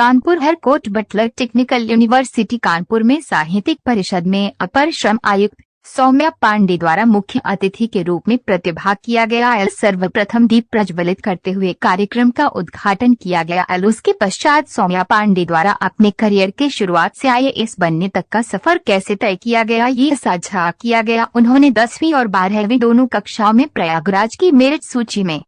Kanpur Harcourt Buttler technical university Kanpur में साहित्यिक परिषद में अपर श्रम आयुक्त सौम्या पांडे द्वारा मुख्य अतिथि के रूप में प्रतिभाग किया गया। सर्वप्रथम दीप प्रज्वलित करते हुए कार्यक्रम का उद्घाटन किया गया। उसके पश्चात सौम्या पांडे द्वारा अपने करियर के शुरुआत से IAS बनने तक का सफर कैसे तय किया गया ये साझा किया गया। उन्होंने 10वीं और 12वीं दोनों कक्षाओं में प्रयागराज की मेरिट सूची में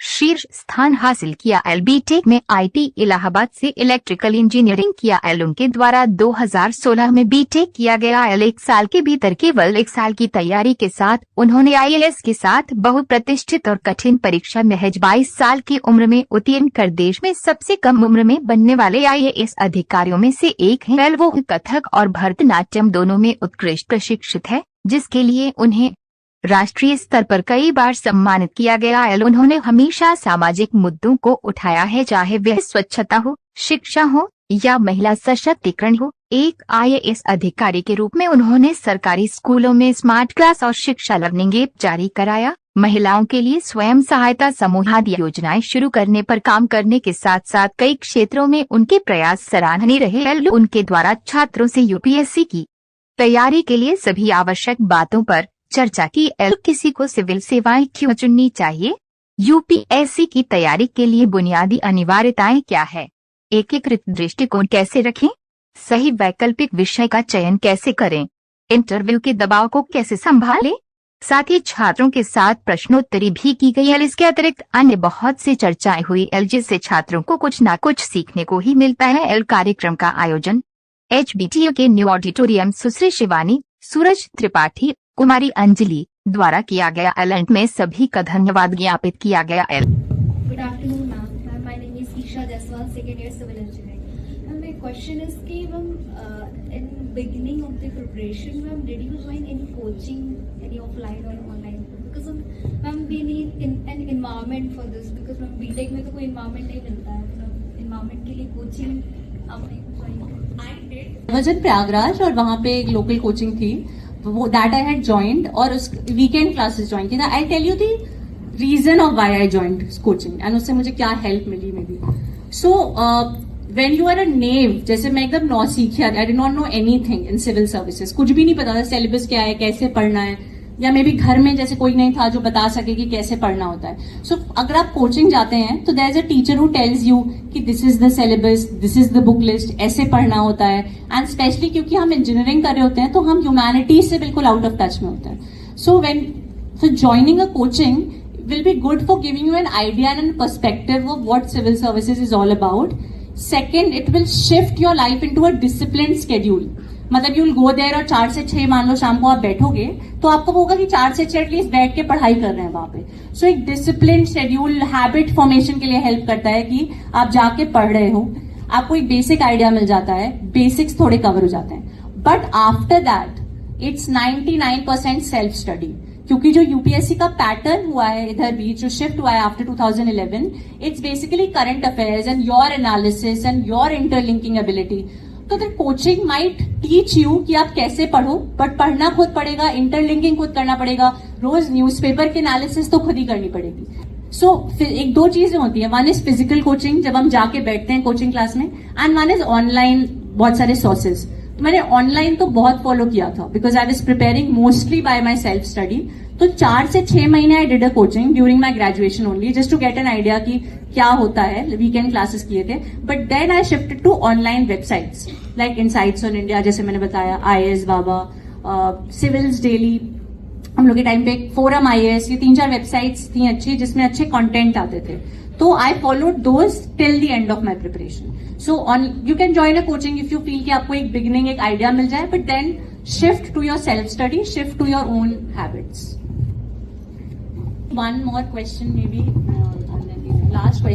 शीर्ष स्थान हासिल किया। BTech में IT इलाहाबाद से इलेक्ट्रिकल इंजीनियरिंग किया। उनके द्वारा 2016 में BTech किया गया। 1 साल के भीतर केवल 1 साल की तैयारी के साथ उन्होंने IAS के साथ बहुप्रतिष्ठित और कठिन परीक्षा महज 22 साल की उम्र में उत्तीर्ण कर देश में सबसे कम उम्र में बनने वाले IAS अधिकारियों में से एक हैं। वो कथक और भरतनाट्यम दोनों में उत्कृष्ट प्रशिक्षित है, जिसके लिए उन्हें राष्ट्रीय स्तर पर कई बार सम्मानित किया गया। उन्होंने हमेशा सामाजिक मुद्दों को उठाया है, चाहे वह स्वच्छता हो, शिक्षा हो या महिला सशक्तिकरण हो। एक IAS अधिकारी के रूप में उन्होंने सरकारी स्कूलों में स्मार्ट क्लास और शिक्षा लर्निंग ऐप जारी कराया। महिलाओं के लिए स्वयं सहायता समूह आदि योजनाएं शुरू करने पर काम करने के साथ साथ कई क्षेत्रों में उनके प्रयास सराहनीय रहे। उनके द्वारा छात्रों से UPSC की तैयारी के लिए सभी आवश्यक बातों पर चर्चा की। किसी को सिविल सेवाएं क्यों चुननी चाहिए? UPSC की तैयारी के लिए बुनियादी अनिवार्यताएं क्या है? एकीकृत दृष्टिकोण कैसे रखें? सही वैकल्पिक विषय का चयन कैसे करें? इंटरव्यू के दबाव को कैसे संभालें? साथ ही छात्रों के साथ प्रश्नोत्तरी भी की गई। इसके अतिरिक्त अन्य बहुत सी चर्चाएं हुई, जिससे छात्रों को कुछ न कुछ सीखने को ही मिलता है। कार्यक्रम का आयोजन HBTU के न्यू ऑडिटोरियम सुश्री शिवानी, सूरज त्रिपाठी, कुमारी अंजलि द्वारा किया गया। एलेंट में सभी का धन्यवाद ज्ञापित किया गया। Good afternoon, ma'am. My name is Isha Jaiswal, second year civil engineering. Ma'am, my question is कि in beginning of the preparation, ma'am, did you join any coaching, any offline or online? Because ma'am, we need an environment for this. Because ma'am, BTech में तो कोई environment नहीं मिलता है। Environment के लिए coaching आपने join किया? I did. I was in Prayagraj और वहाँ पे एक local coaching थी। वो दैट आई हैड जॉइंड और उस वीकेंड क्लासेस ज्वाइन की। I tell you the reason of why I joined coaching and उससे मुझे क्या हेल्प मिली maybe. So when you are a naive, जैसे मैं एकदम नौ सीखी, I did not know anything in civil services, कुछ भी नहीं पता था सिलेबस क्या है, कैसे पढ़ना है, या मे बी घर में जैसे कोई नहीं था जो बता सके कि कैसे पढ़ना होता है। सो अगर आप कोचिंग जाते हैं तो there is a teacher who tells you कि this is the syllabus, this is the book list, ऐसे पढ़ना होता है। एंड स्पेशली क्योंकि हम इंजीनियरिंग कर रहे होते हैं तो हम ह्यूमैनिटीज से बिल्कुल आउट ऑफ टच में होते हैं। So joining a coaching will be good for giving you an idea and a perspective of what civil services is all about. Second, it will shift your life into a disciplined schedule. मतलब you'll go there और 4 से 6 मान लो शाम को आप बैठोगे तो आपको होगा कि 4 से 6 एटलीस्ट बैठ के पढ़ाई कर रहे हैं वहां पे। सो एक डिसिप्लिन शेड्यूल हैबिट फॉर्मेशन के लिए हेल्प करता है कि आप जाके पढ़ रहे हो, आपको एक बेसिक आइडिया मिल जाता है, बेसिक्स थोड़े कवर हो जाते हैं। But after that it's 99% self study, क्योंकि जो यूपीएससी का पैटर्न हुआ है इधर भी, जो शिफ्ट हुआ है after 2011, it's basically current affairs and your analysis and your interlinking ability. तो the coaching might teach you कि आप कैसे पढ़ो, बट पढ़ना खुद पड़ेगा, इंटरलिंकिंग खुद करना पड़ेगा, रोज न्यूज़पेपर की एनालिसिस तो खुद ही करनी पड़ेगी। सो एक दो चीजें होती है, वन इज फिजिकल कोचिंग जब हम जाके बैठते हैं कोचिंग क्लास में, एंड वन इज ऑनलाइन बहुत सारे सोर्सेज। तो मैंने ऑनलाइन तो बहुत फॉलो किया था because I was preparing mostly by myself study. तो 4 से 6 महीने I did a coaching during my graduation only, just to get an idea कि क्या होता है। वीकेंड क्लासेस किए थे, but then I shifted to online websites like insights on India, जैसे मैंने बताया, IAS बाबा, सिविल्स डेली, हम लोग के टाइम पे फोरम IAS, ये 3-4 वेबसाइट्स थी अच्छी जिसमें अच्छे कंटेंट आते थे। तो I followed those till the end of my preparation. So you can join a coaching if you feel कि आपको एक बिगिनिंग, एक आइडिया मिल जाए, but then shift to yourself study, shift to your own habits. One more question maybe, and then the last question.